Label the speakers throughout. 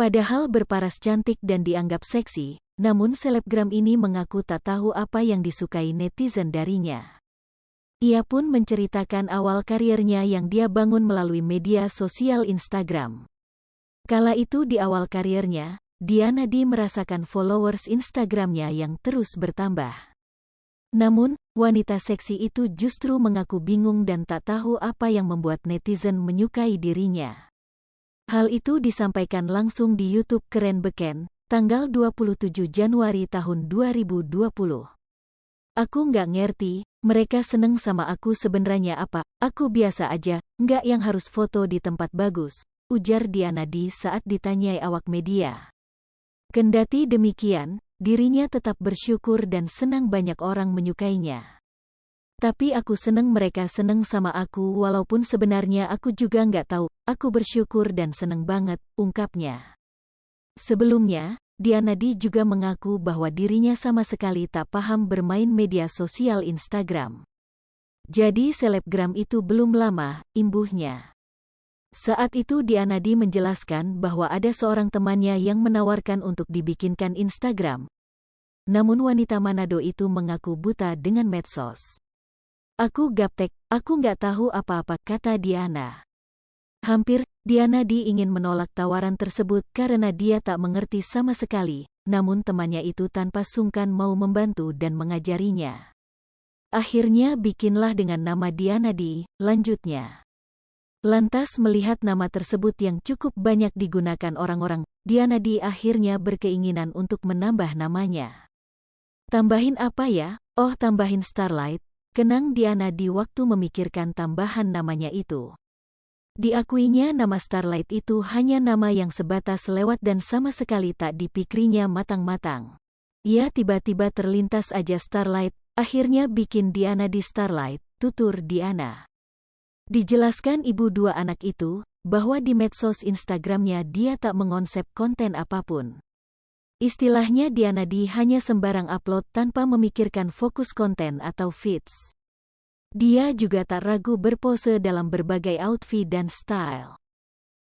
Speaker 1: Padahal berparas cantik dan dianggap seksi, namun selebgram ini mengaku tak tahu apa yang disukai netizen darinya. Ia pun menceritakan awal karirnya yang dia bangun melalui media sosial Instagram. Kala itu di awal karirnya, Diana D merasakan followers Instagramnya yang terus bertambah. Namun, wanita seksi itu justru mengaku bingung dan tak tahu apa yang membuat netizen menyukai dirinya. Hal itu disampaikan langsung di YouTube Keren Beken, tanggal 27 Januari tahun 2020. Aku nggak ngerti, mereka seneng sama aku sebenarnya apa, aku biasa aja, nggak yang harus foto di tempat bagus, ujar Diana D saat ditanyai awak media. Kendati demikian, dirinya tetap bersyukur dan senang banyak orang menyukainya. Tapi aku seneng mereka seneng sama aku walaupun sebenarnya aku juga nggak tahu, aku bersyukur dan seneng banget, ungkapnya. Sebelumnya, Diana D juga mengaku bahwa dirinya sama sekali tak paham bermain media sosial Instagram. Jadi selebgram itu belum lama, imbuhnya. Saat itu Diana D menjelaskan bahwa ada seorang temannya yang menawarkan untuk dibikinkan Instagram. Namun wanita Manado itu mengaku buta dengan medsos. Aku gaptek, aku nggak tahu apa-apa, kata Diana. Hampir, Diana D ingin menolak tawaran tersebut karena dia tak mengerti sama sekali, namun temannya itu tanpa sungkan mau membantu dan mengajarinya. Akhirnya bikinlah dengan nama Diana D, lanjutnya. Lantas melihat nama tersebut yang cukup banyak digunakan orang-orang, Diana D akhirnya berkeinginan untuk menambah namanya. Tambahin apa ya? Oh, tambahin Starlight, kenang Diana D waktu memikirkan tambahan namanya itu. Diakuinya nama Starlight itu hanya nama yang sebatas lewat dan sama sekali tak dipikirnya matang-matang. Ia tiba-tiba terlintas aja Starlight, akhirnya bikin Diana D Starlight, tutur Diana. Dijelaskan ibu dua anak itu, bahwa di medsos Instagramnya dia tak mengonsep konten apapun. Istilahnya Diana D hanya sembarang upload tanpa memikirkan fokus konten atau feeds. Dia juga tak ragu berpose dalam berbagai outfit dan style.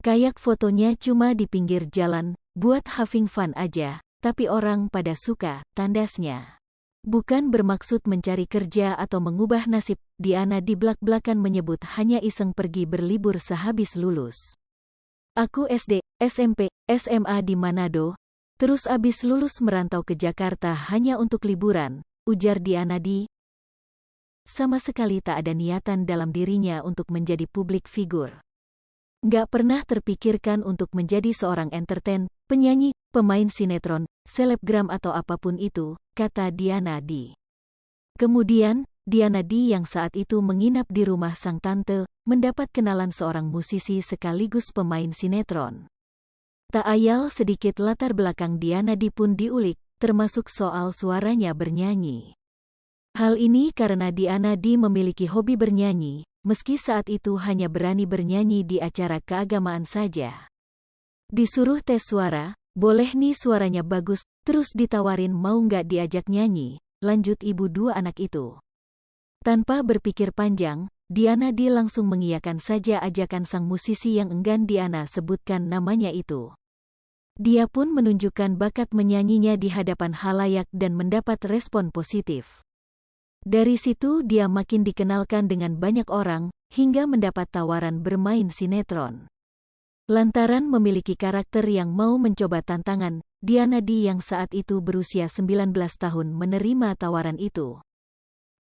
Speaker 1: Kayak fotonya cuma di pinggir jalan, buat having fun aja, tapi orang pada suka, tandasnya. Bukan bermaksud mencari kerja atau mengubah nasib, Diana D belak-belakan menyebut hanya iseng pergi berlibur sehabis lulus. Aku SD, SMP, SMA di Manado, terus abis lulus merantau ke Jakarta hanya untuk liburan, ujar Diana D. Sama sekali tak ada niatan dalam dirinya untuk menjadi publik figur. Nggak pernah terpikirkan untuk menjadi seorang entertain, penyanyi, pemain sinetron, selebgram atau apapun itu, kata Diana D. Kemudian, Diana D yang saat itu menginap di rumah sang tante, mendapat kenalan seorang musisi sekaligus pemain sinetron. Tak ayal sedikit latar belakang Diana D pun diulik, termasuk soal suaranya bernyanyi. Hal ini karena Diana D memiliki hobi bernyanyi, meski saat itu hanya berani bernyanyi di acara keagamaan saja. Disuruh tes suara, boleh nih suaranya bagus, terus ditawarin mau nggak diajak nyanyi, lanjut ibu dua anak itu. Tanpa berpikir panjang, Diana D langsung mengiyakan saja ajakan sang musisi yang enggan Diana sebutkan namanya itu. Dia pun menunjukkan bakat menyanyinya di hadapan halayak dan mendapat respon positif. Dari situ dia makin dikenalkan dengan banyak orang, hingga mendapat tawaran bermain sinetron. Lantaran memiliki karakter yang mau mencoba tantangan, Diana D yang saat itu berusia 19 tahun menerima tawaran itu.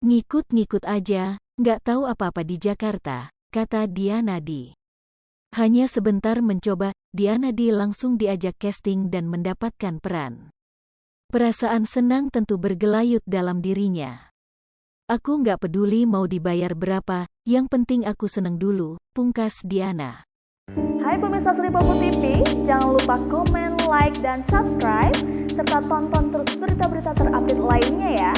Speaker 1: Ngikut-ngikut aja, nggak tahu apa-apa di Jakarta, kata Diana D. Hanya sebentar mencoba, Diana D langsung diajak casting dan mendapatkan peran. Perasaan senang tentu bergelayut dalam dirinya. Aku nggak peduli mau dibayar berapa, yang penting aku seneng dulu, pungkas Diana.
Speaker 2: Hai pemirsa Sri Popo TV, jangan lupa komen, like, dan subscribe, serta tonton terus berita-berita terupdate lainnya ya.